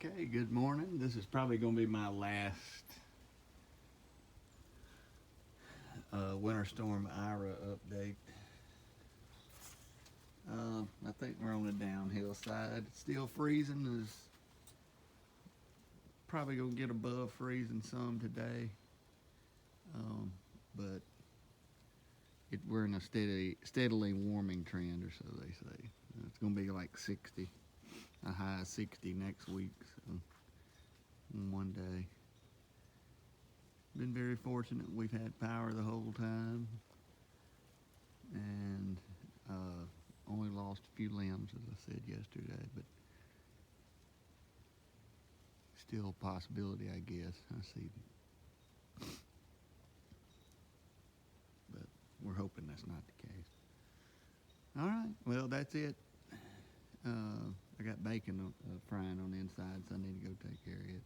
Okay, good morning. This is probably going to be my last Winter Storm Ira update. I think we're on the downhill side. Still freezing. Is probably going to get above freezing some today, but we're in a steadily warming trend, or so they say. It's going to be like 60, a high of 60 next week. So, in one day. Been very fortunate. We've had power the whole time, and only lost a few limbs, as I said yesterday, but still a possibility, I guess. I see, but we're hoping that's not the case. All right, well, that's it. I got bacon frying on the inside, so I need to go take care of it.